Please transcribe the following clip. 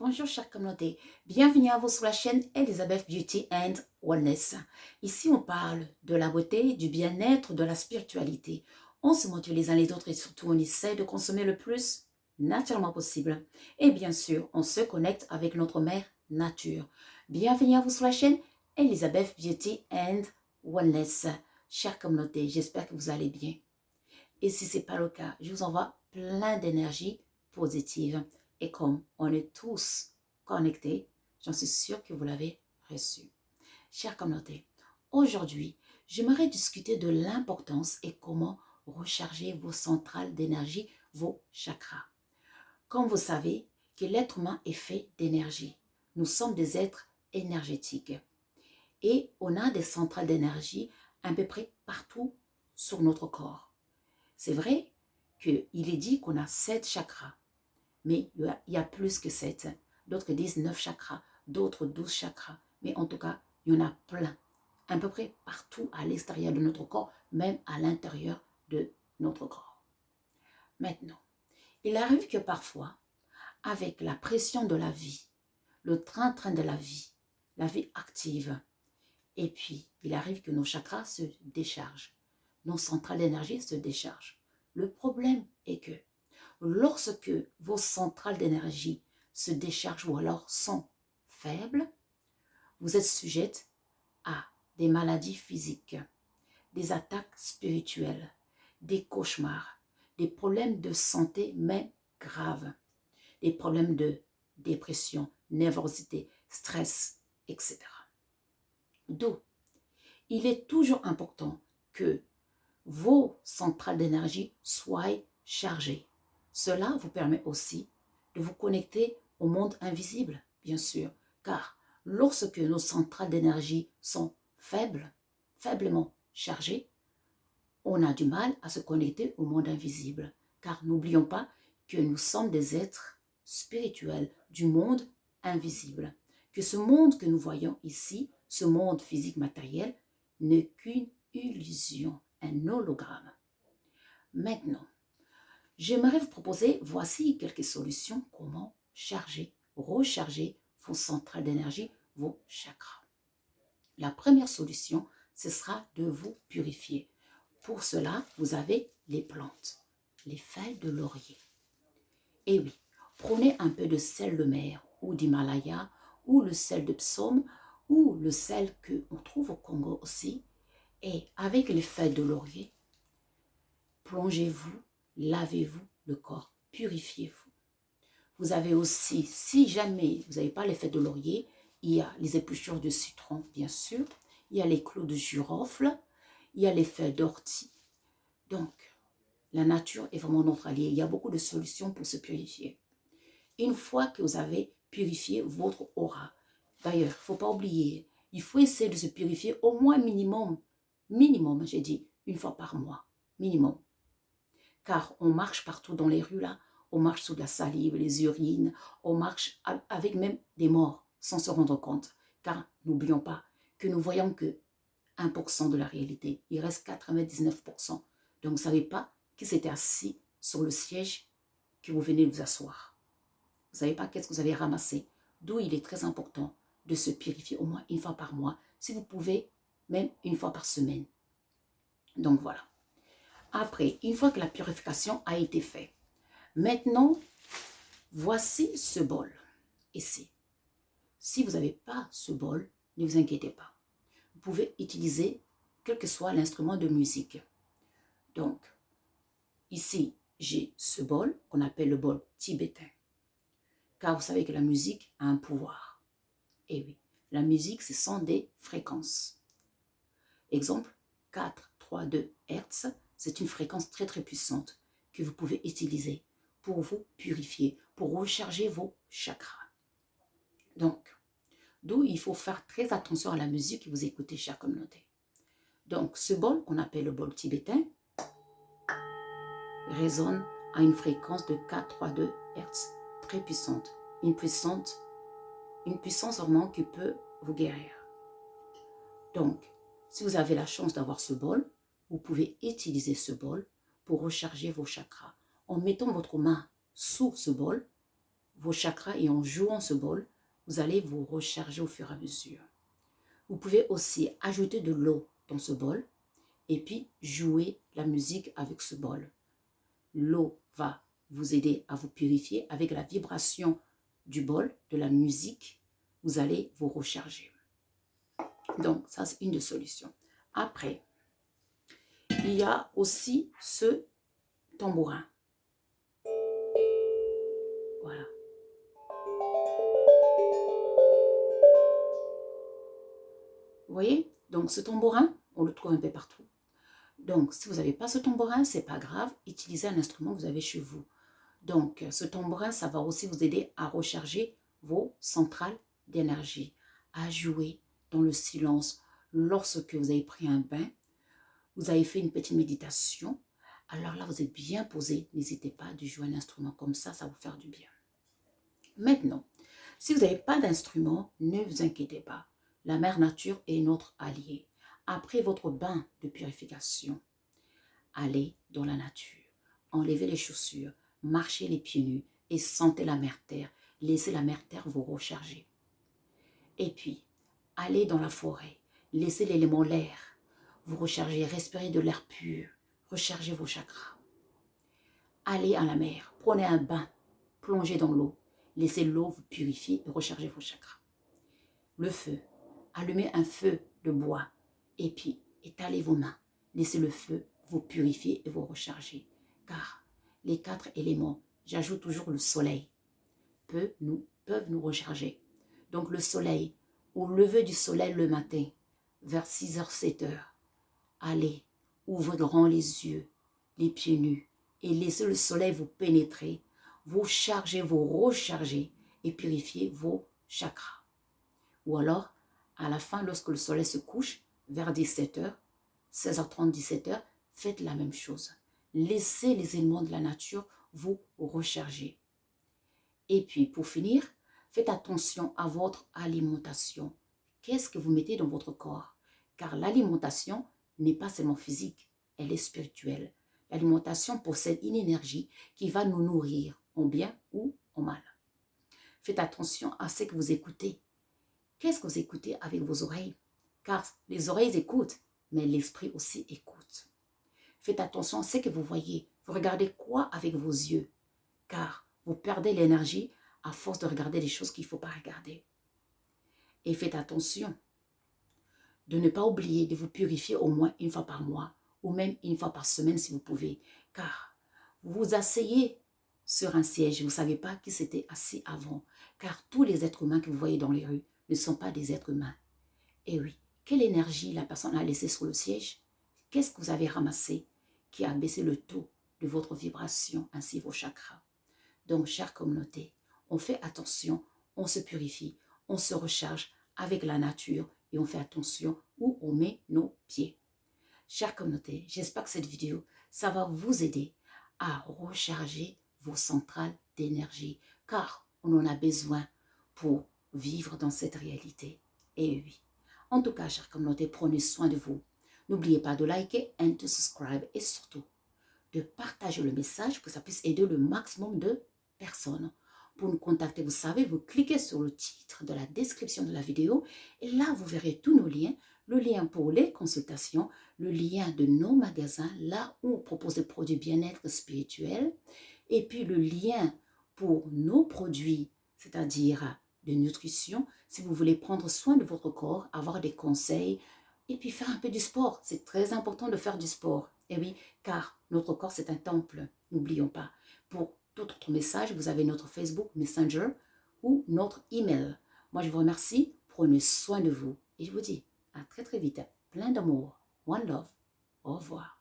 Bonjour chère communauté, bienvenue à vous sur la chaîne Elizabeth Beauty and Wellness. Ici on parle de la beauté, du bien-être, de la spiritualité. On se motive les uns les autres et surtout on essaie de consommer le plus naturellement possible. Et bien sûr, on se connecte avec notre mère nature. Bienvenue à vous sur la chaîne Elizabeth Beauty and Wellness. Chère communauté, j'espère que vous allez bien. Et si ce n'est pas le cas, je vous envoie plein d'énergie positive. Et comme on est tous connectés, j'en suis sûre que vous l'avez reçu. Chère communauté, aujourd'hui, j'aimerais discuter de l'importance et comment recharger vos centrales d'énergie, vos chakras. Comme vous savez que l'être humain est fait d'énergie. Nous sommes des êtres énergétiques. Et on a des centrales d'énergie à peu près partout sur notre corps. C'est vrai qu'il est dit qu'on a 7 chakras, mais il y a plus que 7. D'autres disent 9 chakras, d'autres 12 chakras, mais en tout cas, il y en a plein, à peu près partout à l'extérieur de notre corps, même à l'intérieur de notre corps. Maintenant, il arrive que parfois, avec la pression de la vie, le train-train de la vie active, et puis il arrive que nos chakras se déchargent, nos centrales d'énergie se déchargent. Le problème est que lorsque vos centrales d'énergie se déchargent ou alors sont faibles, vous êtes sujette à des maladies physiques, des attaques spirituelles, des cauchemars, des problèmes de santé même graves, des problèmes de dépression, nervosité, stress, etc. D'où il est toujours important que vos centrales d'énergie soient chargées. Cela vous permet aussi de vous connecter au monde invisible, bien sûr, car lorsque nos centrales d'énergie sont faibles, faiblement chargées, on a du mal à se connecter au monde invisible, car n'oublions pas que nous sommes des êtres spirituels du monde invisible, que ce monde que nous voyons ici, ce monde physique matériel, n'est qu'une illusion, un hologramme. Maintenant, j'aimerais vous proposer, voici quelques solutions comment charger, recharger vos centrales d'énergie, vos chakras. La première solution, ce sera de vous purifier. Pour cela, vous avez les plantes, les feuilles de laurier. Et oui, prenez un peu de sel de mer ou d'Himalaya ou le sel de psaume ou le sel qu'on trouve au Congo aussi. Et avec les feuilles de laurier, plongez-vous, lavez-vous le corps, purifiez-vous. Vous avez aussi, si jamais vous n'avez pas les feuilles de laurier, il y a les épluchures de citron, bien sûr, il y a les clous de girofle, il y a les feuilles d'ortie. Donc, la nature est vraiment notre allié. Il y a beaucoup de solutions pour se purifier. Une fois que vous avez purifié votre aura, d'ailleurs, il ne faut pas oublier, il faut essayer de se purifier au moins minimum, j'ai dit, une fois par mois, minimum. Car on marche partout dans les rues là, on marche sous de la salive, les urines, on marche avec même des morts sans se rendre compte. Car n'oublions pas que nous voyons que 1% de la réalité, il reste 99%. Donc vous ne savez pas qui s'était assis sur le siège que vous venez de vous asseoir. Vous ne savez pas qu'est-ce que vous avez ramassé. D'où il est très important de se purifier au moins une fois par mois, si vous pouvez, même une fois par semaine. Donc voilà. Après, une fois que la purification a été faite, maintenant, voici ce bol, ici. Si vous n'avez pas ce bol, ne vous inquiétez pas. Vous pouvez utiliser quel que soit l'instrument de musique. Donc, ici, j'ai ce bol qu'on appelle le bol tibétain. Car vous savez que la musique a un pouvoir. Et oui, la musique, ce sont des fréquences. Exemple, 4, 3, 2 Hz, c'est une fréquence très très puissante que vous pouvez utiliser pour vous purifier, pour recharger vos chakras. Donc, d'où il faut faire très attention à la musique que vous écoutez, chère communauté. Donc, ce bol qu'on appelle le bol tibétain résonne à une fréquence de 432 Hz, très puissante. Une puissance vraiment qui peut vous guérir. Donc, si vous avez la chance d'avoir ce bol, vous pouvez utiliser ce bol pour recharger vos chakras. En mettant votre main sous ce bol, vos chakras et en jouant ce bol, vous allez vous recharger au fur et à mesure. Vous pouvez aussi ajouter de l'eau dans ce bol et puis jouer la musique avec ce bol. L'eau va vous aider à vous purifier avec la vibration du bol, de la musique. Vous allez vous recharger. Donc, ça, c'est une des solutions. Après, il y a aussi ce tambourin. Voilà. Vous voyez? Donc, ce tambourin, on le trouve un peu partout. Donc, si vous n'avez pas ce tambourin, ce n'est pas grave. Utilisez un instrument que vous avez chez vous. Donc, ce tambourin, ça va aussi vous aider à recharger vos centrales d'énergie, à jouer dans le silence. Lorsque vous avez pris un bain, vous avez fait une petite méditation, alors là, vous êtes bien posé. N'hésitez pas à jouer un instrument comme ça va vous faire du bien. Maintenant, si vous n'avez pas d'instrument, ne vous inquiétez pas. La mère nature est notre alliée. Après votre bain de purification, allez dans la nature, enlevez les chaussures, marchez les pieds nus et sentez la mère terre. Laissez la mère terre vous recharger. Et puis, allez dans la forêt, laissez l'élément l'air vous recharger, respirez de l'air pur, rechargez vos chakras. Allez à la mer, prenez un bain, plongez dans l'eau, laissez l'eau vous purifier et recharger vos chakras. Le feu, allumez un feu de bois et puis étalez vos mains, laissez le feu vous purifier et vous recharger. Car les 4 éléments, j'ajoute toujours le soleil, peuvent nous recharger. Donc le soleil, au lever du soleil le matin, vers 6h, 7h, allez, ouvrez grand les yeux, les pieds nus, et laissez le soleil vous pénétrer, vous charger, vous recharger et purifier vos chakras. Ou alors, à la fin, lorsque le soleil se couche, vers 17h, 16h30, 17h, faites la même chose. Laissez les éléments de la nature vous recharger. Et puis, pour finir, faites attention à votre alimentation. Qu'est-ce que vous mettez dans votre corps? Car l'alimentation n'est pas seulement physique, elle est spirituelle. L'alimentation possède une énergie qui va nous nourrir en bien ou en mal. Faites attention à ce que vous écoutez. Qu'est-ce que vous écoutez avec vos oreilles? Car les oreilles écoutent, mais l'esprit aussi écoute. Faites attention à ce que vous voyez. Vous regardez quoi avec vos yeux? Car vous perdez l'énergie à force de regarder des choses qu'il ne faut pas regarder. Et faites attention de ne pas oublier de vous purifier au moins une fois par mois ou même une fois par semaine si vous pouvez. Car vous vous asseyez sur un siège, vous ne savez pas qui s'était assis avant. Car tous les êtres humains que vous voyez dans les rues ne sont pas des êtres humains. Et oui, quelle énergie la personne a laissée sur le siège? Qu'est-ce que vous avez ramassé qui a baissé le taux de votre vibration, ainsi vos chakras? Donc, chère communauté, on fait attention, on se purifie, on se recharge avec la nature et on fait attention où on met nos pieds. Chère communauté, j'espère que cette vidéo, ça va vous aider à recharger vos centrales d'énergie, car on en a besoin pour vivre dans cette réalité. Et oui. En tout cas, chère communauté, prenez soin de vous. N'oubliez pas de liker et de subscribe et surtout de partager le message pour que ça puisse aider le maximum de personnes. Pour nous contacter, vous savez, vous cliquez sur le titre de la description de la vidéo et là, vous verrez tous nos liens, le lien pour les consultations, le lien de nos magasins, là où on propose des produits bien-être spirituel et puis le lien pour nos produits, c'est-à-dire de nutrition, si vous voulez prendre soin de votre corps, avoir des conseils et puis faire un peu du sport. C'est très important de faire du sport. Et oui, car notre corps, c'est un temple. N'oublions pas. Pour tout autre message, vous avez notre Facebook Messenger ou notre email. Moi, je vous remercie. Prenez soin de vous. Et je vous dis à très très vite. Plein d'amour. One love. Au revoir.